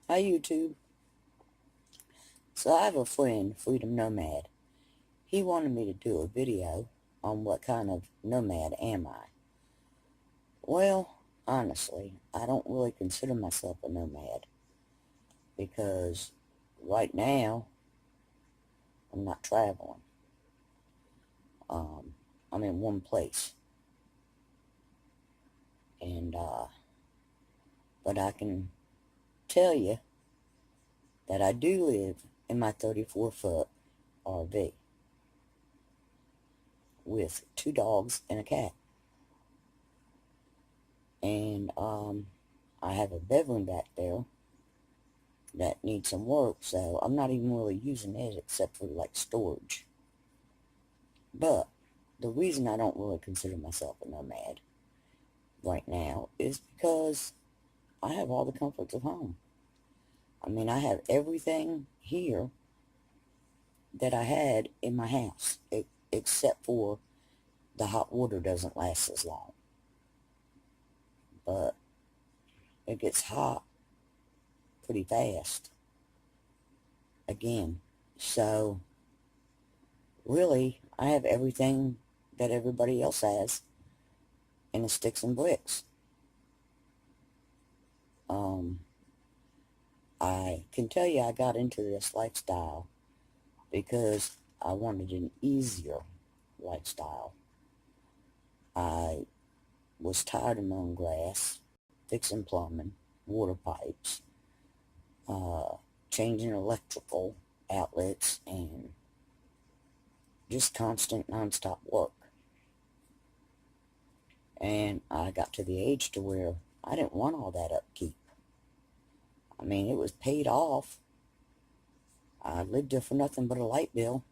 Hi YouTube. So I have a friend, Freedom Nomad. He wanted me to do a video on what kind of nomad am I. Well, honestly, I don't really consider myself a nomad because right now I'm not traveling. I'm in one place, and but I can tell you that I do live in my 34-foot RV with 2 dogs and a cat. And I have a bedroom back there that needs some work, so I'm not even really using it except for like storage. But the reason I don't really consider myself a nomad right now is because I have all the comforts of home. I mean, I have everything here that I had in my house, except for the hot water doesn't last as long. But it gets hot pretty fast again. So really, I have everything that everybody else has, and the sticks and bricks. I can tell you I got into this lifestyle because I wanted an easier lifestyle. I was tired of mowing grass, fixing plumbing, water pipes, changing electrical outlets, and just constant nonstop work. And I got to the age to where I didn't want all that upkeep. I mean, it was paid off. I lived there for nothing but a light bill.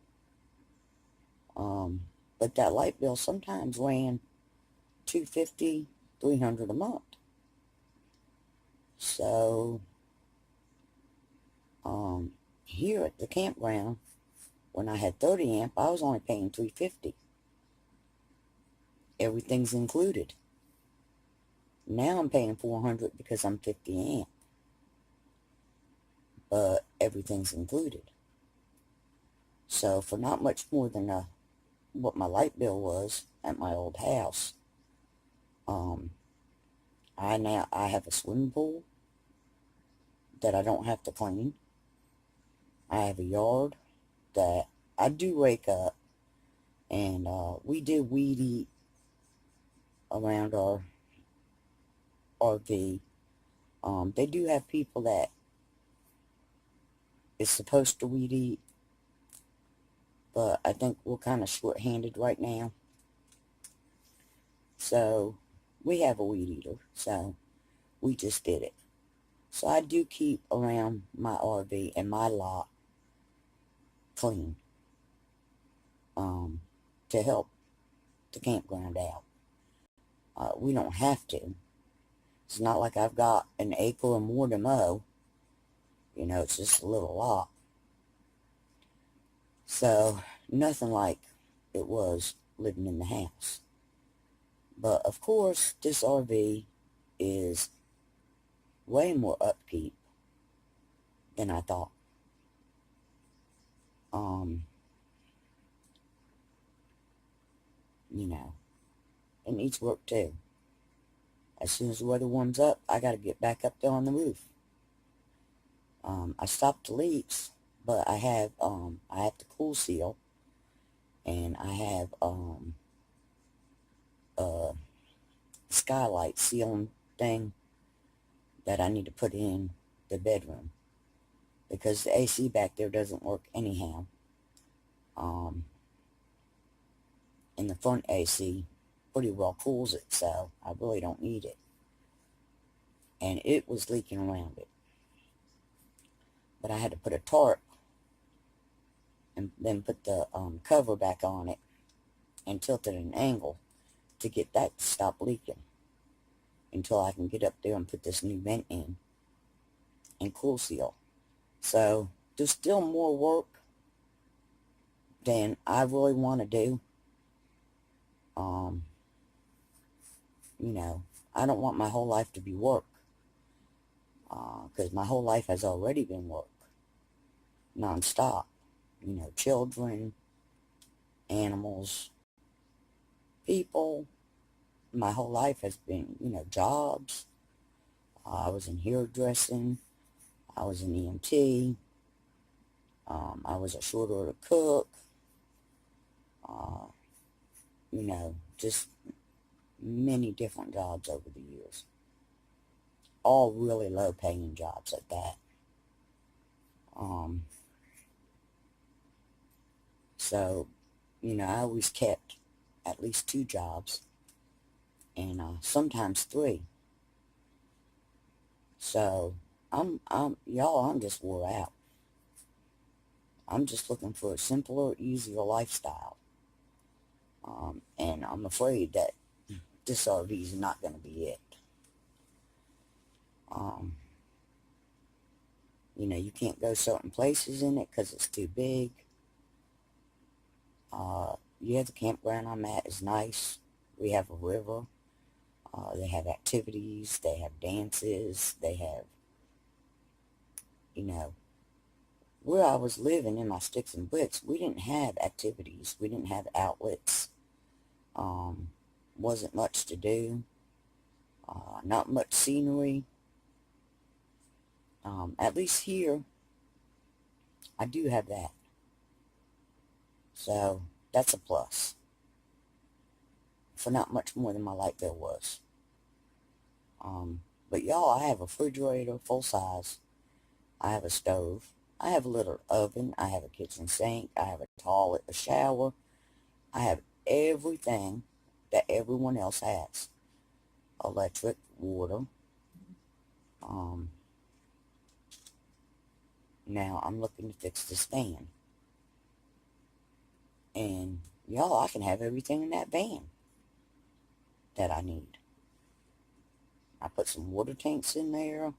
But that light bill sometimes ran $250, $300 a month. So, here at the campground, when I had 30 amp, I was only paying $350. Everything's included. Now I'm paying $400 because I'm 50 amp. But everything's included. So for not much more than what my light bill was at my old house, I have a swimming pool that I don't have to clean. I have a yard that I do rake up, and we did weed eat around our RV. They do have people that is supposed to weed eat, but I think we're kind of short-handed right now. So we have a weed eater, so we just did it. So I do keep around my RV and my lot clean to help the campground out. We don't have to. It's not like I've got an acre or more to mow. You know, it's just a little lot. So, nothing like it was living in the house. But, of course, this RV is way more upkeep than I thought. You know, it needs work too. As soon as the weather warms up, I got to get back up there on the roof. I stopped the leaks, but I have the cool seal, and I have a skylight ceiling thing that I need to put in the bedroom because the AC back there doesn't work anyhow. And the front AC pretty well cools it, so I really don't need it. And it was leaking around it. But I had to put a tarp and then put the cover back on it and tilt it at an angle to get that to stop leaking until I can get up there and put this new vent in and cool seal. So there's still more work than I really want to do. You know, I don't want my whole life to be work. because my whole life has already been work, nonstop. You know, children, animals, people. My whole life has been, you know, jobs. I was in hairdressing. I was in EMT. I was a short order cook. Uh, you know, just many different jobs over the years. All really low paying jobs at that. Um, so, you know, I always kept at least 2 jobs and sometimes 3. So I'm just wore out. I'm just looking for a simpler, easier lifestyle. And I'm afraid that this RV is not going to be it. Um, you know, you can't go certain places in it because it's too big. Yeah, the campground I'm at is nice. We have a river. They have activities. They have dances. They have, you know, where I was living in my sticks and bricks, we didn't have activities. We didn't have outlets. Um, wasn't much to do. Not much scenery. At least here, I do have that. So that's a plus for not much more than my light bill was. But y'all, I have a refrigerator full size. I have a stove. I have a little oven. I have a kitchen sink. I have a toilet, a shower. I have everything that everyone else has. Electric, water. Um, Now I'm looking to fix this van. And y'all, I can have everything in that van that I need. I put some water tanks in there.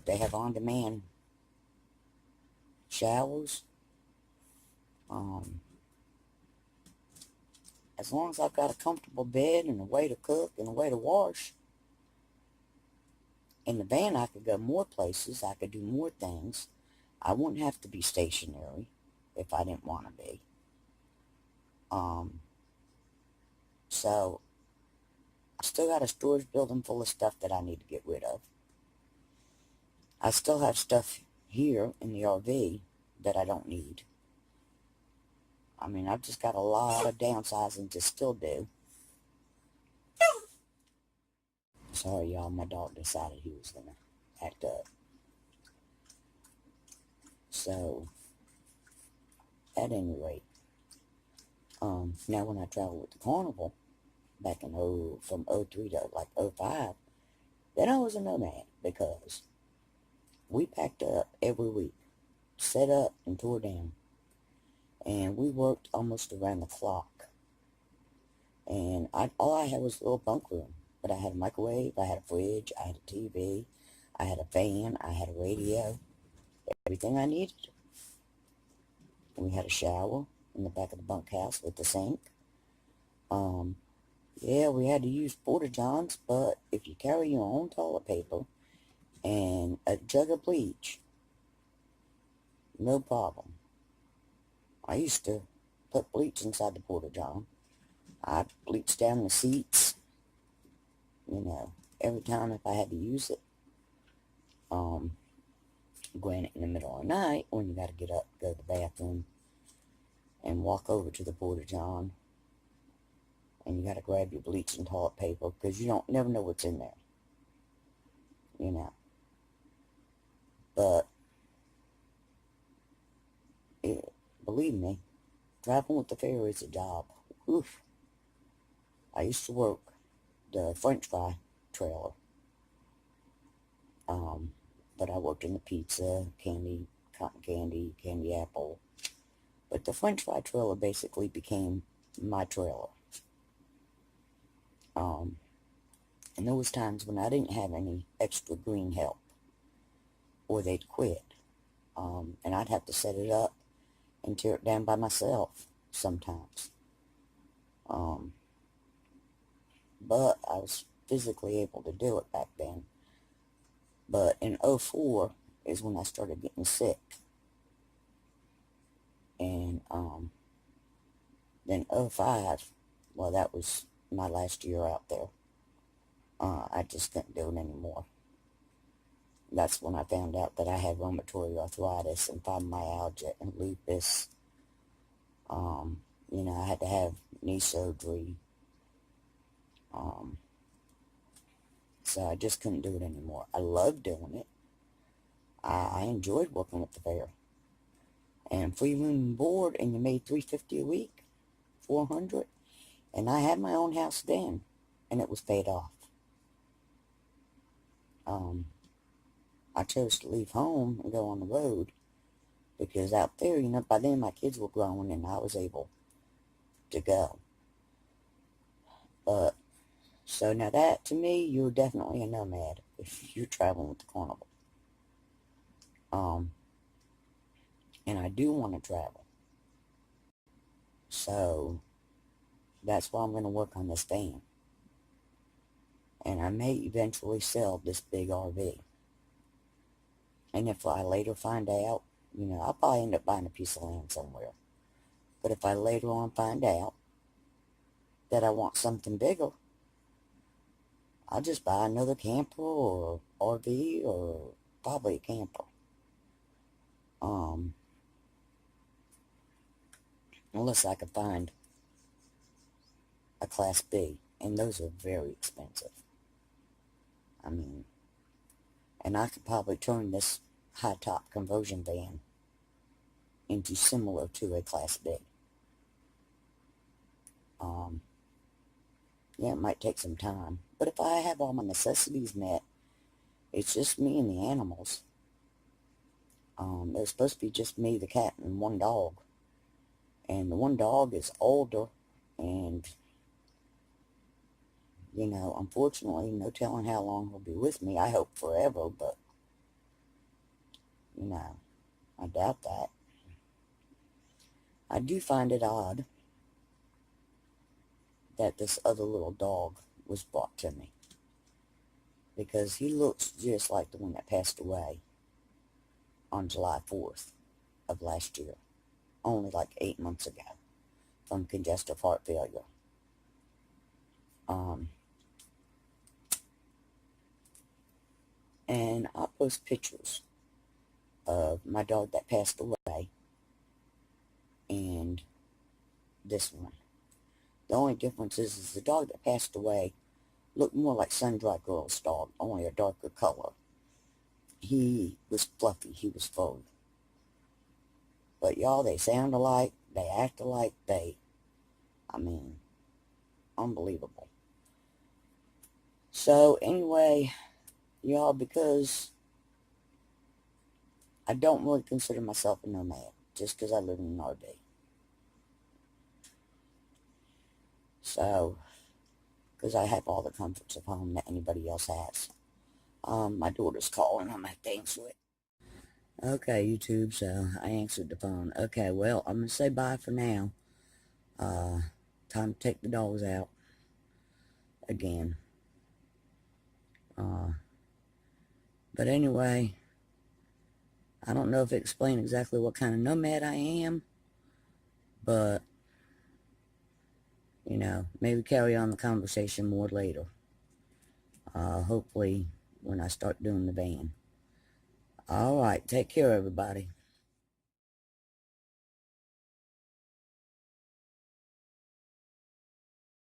They have on-demand showers. Um, as long as I've got a comfortable bed and a way to cook and a way to wash, in the van I could go more places. I could do more things. I wouldn't have to be stationary if I didn't want to be. So I still got a storage building full of stuff that I need to get rid of. I still have stuff here in the RV that I don't need. I mean, I've just got a lot of downsizing to still do. Sorry, y'all, my dog decided he was going to act up. So, at any rate, now when I travel with the Carnival, back in from '03 to like '05, then I was a nomad because we packed up every week, set up and tore down, and we worked almost around the clock. And all I had was a little bunk room, but I had a microwave, I had a fridge, I had a TV, I had a fan, I had a radio, everything I needed. We had a shower in the back of the bunkhouse with the sink. Yeah, we had to use porta-johns, but if you carry your own toilet paper and a jug of bleach, no problem. I used to put bleach inside the porta-john. I'd bleach down the seats, you know, every time if I had to use it. Granted, in the middle of the night, when you got to get up, go to the bathroom, and walk over to the porta-john, and you got to grab your bleach and toilet paper, because you don't never know what's in there, you know. But, believe me, driving with the ferry is a job. Oof. I used to work the French fry trailer. But I worked in the pizza, candy, cotton candy, candy apple. But the French fry trailer basically became my trailer. And there was times when I didn't have any extra green help, or they'd quit. And I'd have to set it up and tear it down by myself sometimes. But I was physically able to do it back then. But in '04 is when I started getting sick. And then '05, well, that was my last year out there. I just couldn't do it anymore. That's when I found out that I had rheumatoid arthritis and fibromyalgia and lupus. I had to have knee surgery. So I just couldn't do it anymore. I loved doing it. I enjoyed working at the fair. And free room and board, and you made $350 a week, $400, and I had my own house then, and it was paid off. I chose to leave home and go on the road because out there, by then my kids were growing and I was able to go. But so now that, to me, you're definitely a nomad if you're traveling with the carnival. And I do want to travel. So that's why I'm going to work on this van. And I may eventually sell this big RV. And if I later find out, I'll probably end up buying a piece of land somewhere. But if I later on find out that I want something bigger, I'll just buy another camper or RV or probably a camper. Unless I could find a Class B, and those are very expensive. And I could probably turn this high-top conversion van into similar to a Class B. Yeah, it might take some time, but if I have all my necessities met, it's just me and the animals. There's supposed to be just me, the cat, and one dog. And the one dog is older, and, unfortunately, no telling how long he'll be with me. I hope forever, but, I doubt that. I do find it odd that this other little dog was brought to me, because he looks just like the one that passed away on July 4th of last year, only like 8 months ago, from congestive heart failure. And I'll post pictures of my dog that passed away and this one. The only difference is the dog that passed away looked more like Sun-Dry Girl's dog, only a darker color. He was fluffy, he was furry. But y'all, they sound alike, they act alike, unbelievable. So anyway, y'all, because I don't really consider myself a nomad, just because I live in an RV. So, because I have all the comforts of home that anybody else has. My daughter's calling, I'm going to answer it. Okay, YouTube, so I answered the phone. Okay, well, I'm going to say bye for now. Time to take the dogs out again. But anyway, I don't know if it explained exactly what kind of nomad I am, but, maybe carry on the conversation more later. Hopefully when I start doing the van. Alright, take care, everybody.